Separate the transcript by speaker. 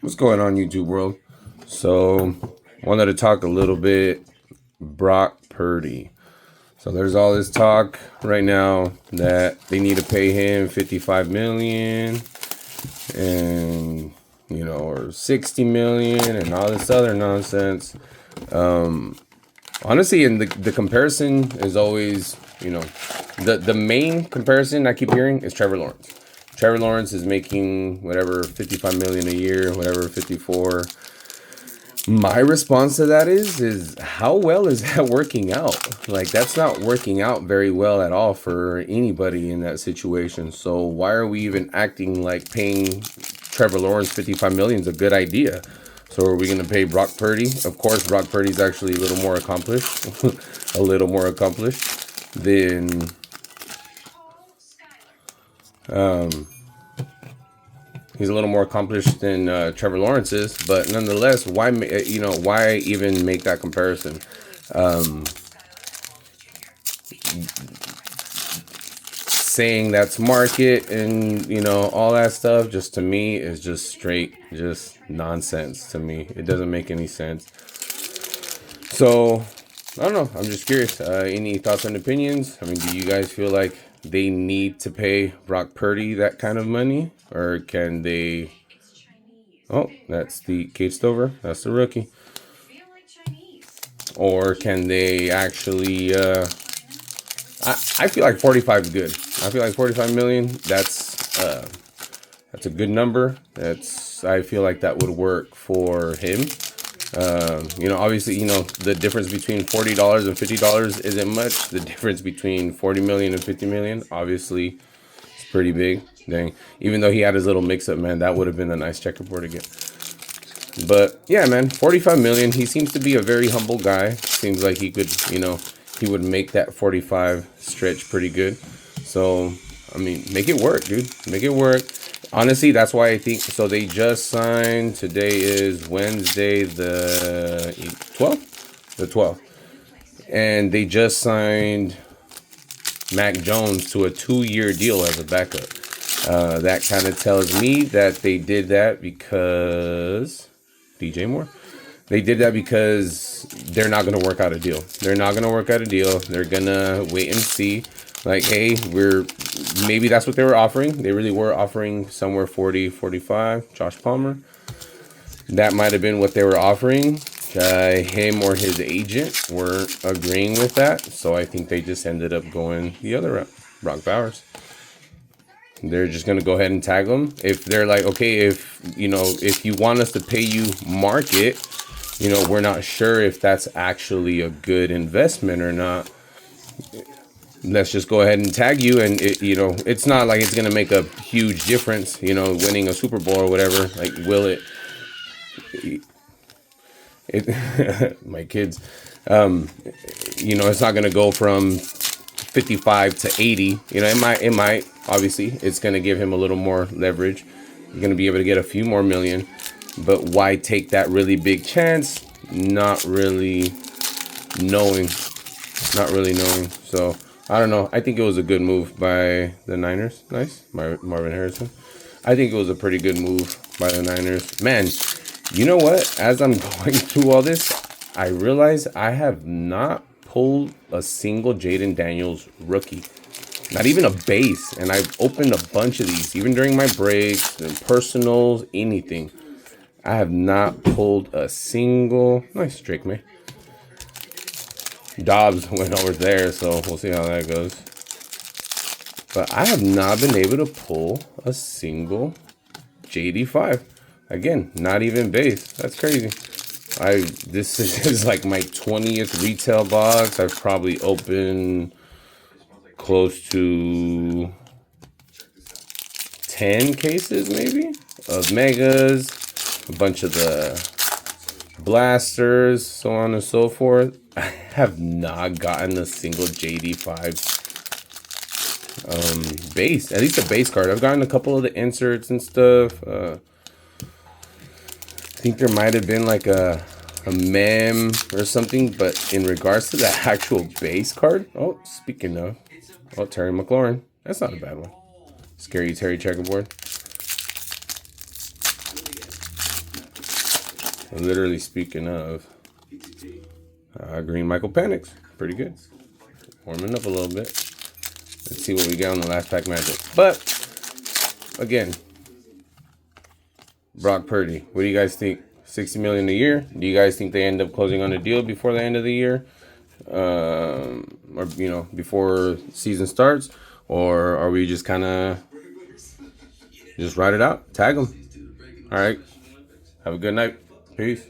Speaker 1: What's going on, YouTube world? So, wanted to talk a little bit Brock Purdy. So there's all this talk right now that they need to pay him 55 million and or 60 million and all this other nonsense. Honestly, and the comparison is always, the main comparison I keep hearing is Trevor Lawrence. Trevor Lawrence is making whatever 55 million a year, whatever 54. My response to that is how well is that working out? Like, that's not working out very well at all for anybody in that situation. So why are we even acting like paying Trevor Lawrence 55 million is a good idea? So are we going to pay Brock Purdy? Of course, Brock Purdy's actually a little more accomplished, a little more accomplished than he's a little more accomplished than Trevor Lawrence is. But nonetheless, why even make that comparison? Saying that's market and all that stuff, just to me is just straight just nonsense to me. It doesn't make any sense. So I don't know, I'm just curious, any thoughts and opinions? I mean, do you guys feel like they need to pay Brock Purdy that kind of money, or can they? Oh, that's the Kate Stover, that's the rookie. Or can they actually I feel like 45 is good. I feel like 45 million, that's a good number. I feel like that would work for him. Obviously, the difference between $40 and $50 isn't much. The difference between 40 million and 50 million, obviously, is pretty big. Dang. Even though he had his little mix-up, man, that would have been a nice checkerboard to get. But yeah, man, 45 million. He seems to be a very humble guy. Seems like he could, he would make that 45 stretch pretty good. So, I mean, make it work, dude. Make it work. Honestly, that's why I think so. They just signed. Today is Wednesday, the 12th, the 12th, and they just signed Mac Jones to a 2-year deal as a backup. That kind of tells me that they did that because DJ Moore. They did that because they're not going to work out a deal. They're not going to work out a deal. They're going to wait and see. Like, hey, maybe that's what they were offering. They really were offering somewhere 40, 45. Josh Palmer. That might have been what they were offering. Him or his agent weren't agreeing with that. So I think they just ended up going the other route. Brock Bowers. They're just going to go ahead and tag them. If they're like, okay, if you want us to pay you market, we're not sure if that's actually a good investment or not. Let's just go ahead and tag you. And it's not like it's going to make a huge difference, winning a Super Bowl or whatever. Like, will it my kids, it's not going to go from 55 to 80. It might, obviously, it's going to give him a little more leverage. You're going to be able to get a few more million, but why take that really big chance? Not really knowing. So I don't know. I think it was a good move by the Niners. Nice. Marvin Harrison. I think it was a pretty good move by the Niners. Man, you know what? As I'm going through all this, I realize I have not pulled a single Jaden Daniels rookie. Not even a base. And I've opened a bunch of these, even during my breaks and personals, anything. I have not pulled a single. Nice, Drake May. Dobbs went over there, so we'll see how that goes. But I have not been able to pull a single JD5. Again, not even base. That's crazy. This is like my 20th retail box. I've probably opened close to 10 cases maybe of megas, a bunch of the blasters, so on and so forth. I have not gotten a single JD5 base, at least a base card. I've gotten a couple of the inserts and stuff. I think there might have been like a mem or something, but in regards to the actual base card, oh, speaking of, Terry McLaurin, that's not a bad one. Scary Terry checkerboard. Literally speaking of, Green Michael Penix. Pretty good. Warming up a little bit. Let's see what we got on the last pack magic. But, again, Brock Purdy. What do you guys think? $60 million a year? Do you guys think they end up closing on a deal before the end of the year? Or, you know, before season starts? Or are we just kind of just ride it out? Tag them. All right. Have a good night. Peace.